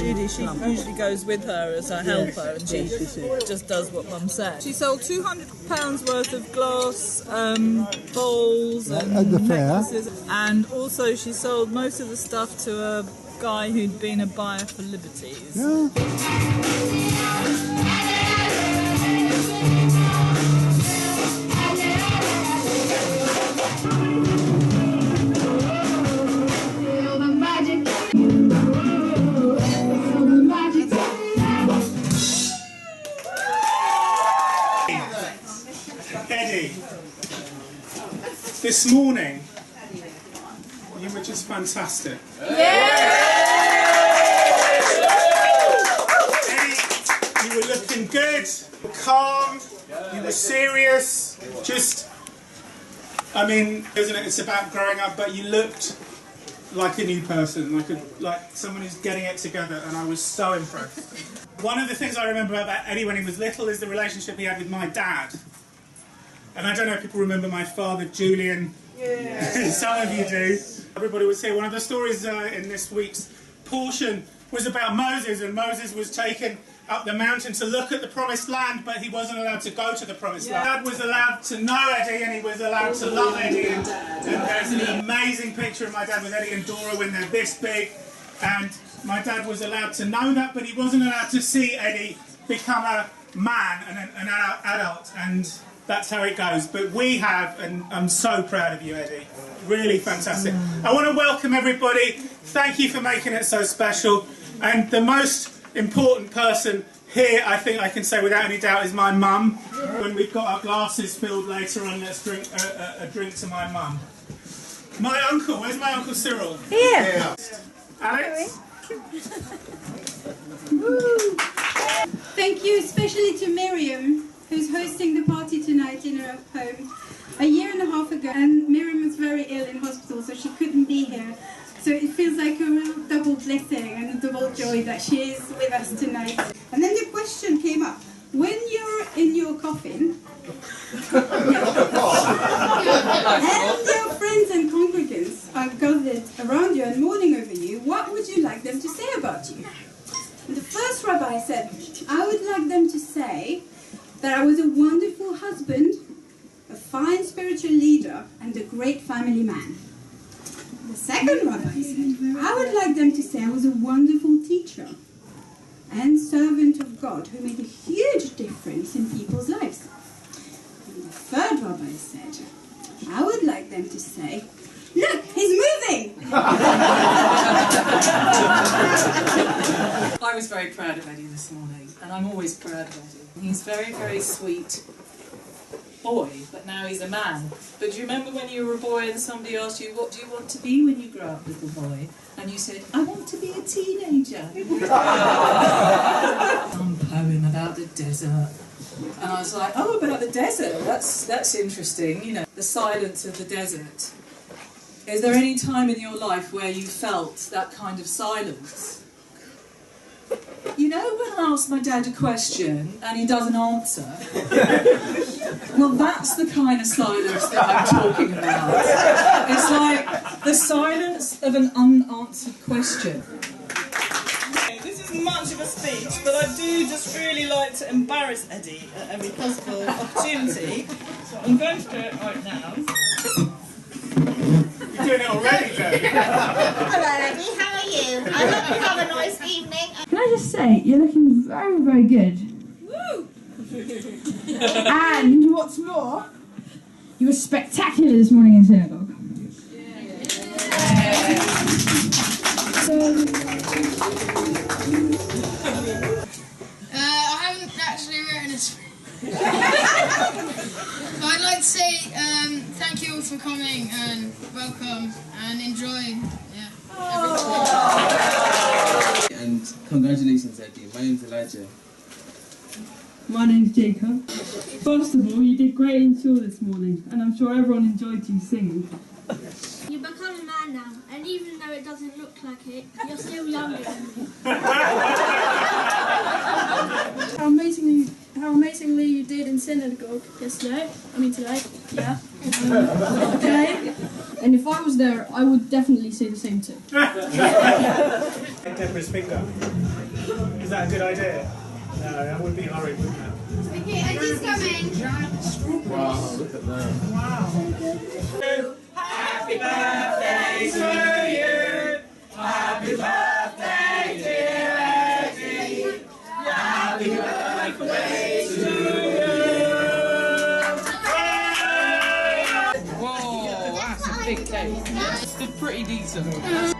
Judy, she usually goes with her as a helper, and she just does what Mum said. She sold £200 worth of glass bowls and necklaces, and also she sold most of the stuff to a guy who'd been a buyer for Liberties. Yeah. Eddie, this morning you were just fantastic. Eddie, you were looking good, calm, you were serious, just, I mean, isn't it, it's about growing up, but you looked like a new person, like someone who's getting it together, and I was so impressed. One of the things I remember about Eddie when he was little is the relationship he had with my dad. And I don't know if people remember my father, Julian. Yeah. Some of you do. Everybody was here. One of the stories in this week's portion was about Moses, and Moses was taken up the mountain to look at the promised land, but he wasn't allowed to go to the promised land. Dad was allowed to know Eddie, and he was allowed to love Eddie. And there's an amazing picture of my dad with Eddie and Dora when they're this big. And my dad was allowed to know that, but he wasn't allowed to see Eddie become a man and an adult. And that's how it goes. But we have, and I'm so proud of you, Eddie. Really fantastic. I want to welcome everybody. Thank you for making it so special. And the most important person here, I think I can say without any doubt, is my mum. When we've got our glasses filled later on, let's drink a drink to my mum. My uncle, where's my Uncle Cyril? Here. Alex? Thank you especially to Miriam, who's hosting the party tonight in her home. A year and a half ago, and Miriam was very ill in hospital, so she couldn't be here. So it feels like a real double blessing and a double joy that she is with us tonight. And then the question came up, when you're in your coffin, and your friends and congregants are gathered around you and mourning over you, what would you like them to say about you? And the first rabbi said, I would like them to say that I was a wonderful husband, a fine spiritual leader, and a great family man. The second rabbi said, I would like them to say I was a wonderful teacher and servant of God who made a huge difference in people's lives. And the third rabbi said, I would like them to say, look, he's moving! I was very proud of Eddie this morning, and I'm always proud of Eddie. He's very, very sweet boy, but now he's a man. But do you remember when you were a boy and somebody asked you, what do you want to be when you grow up, little boy? And you said, I want to be a teenager. Some poem about the desert. And I was like, oh, about the desert, that's interesting, you know, the silence of the desert. Is there any time in your life where you felt that kind of silence? You know, when I ask my dad a question and he doesn't answer, well, that's the kind of silence that I'm talking about. It's like the silence of an unanswered question. This isn't much of a speech, but I do just really like to embarrass Eddie at every possible opportunity. So I'm going to do it right now. You're doing it already, Joe. Hello, Eddie. How are you? I hope you have a nice evening. Can I just say, you're looking very, very good. Woo! And what's more, you were spectacular this morning in synagogue. I haven't actually written a speech. I'd like to say thank you all for coming and welcome and enjoying everything. And congratulations, Eddie. My name's Elijah. My name's Jacob. First of all, you did great in school this morning, and I'm sure everyone enjoyed you singing. You become a man now, and even though it doesn't look like it, you're still younger than me. How amazingly you did in synagogue yesterday. I mean today. Yeah. Okay. And if I was there, I would definitely say the same too. Deborah's finger. Is that a good idea? No, that would be horrid, wouldn't it? Okay, Eddie's coming. Wow, look at that. Wow. Happy birthday to you. Happy birthday, dear Eddie. Happy birthday to you. Whoa, that's a big cake. It's pretty decent.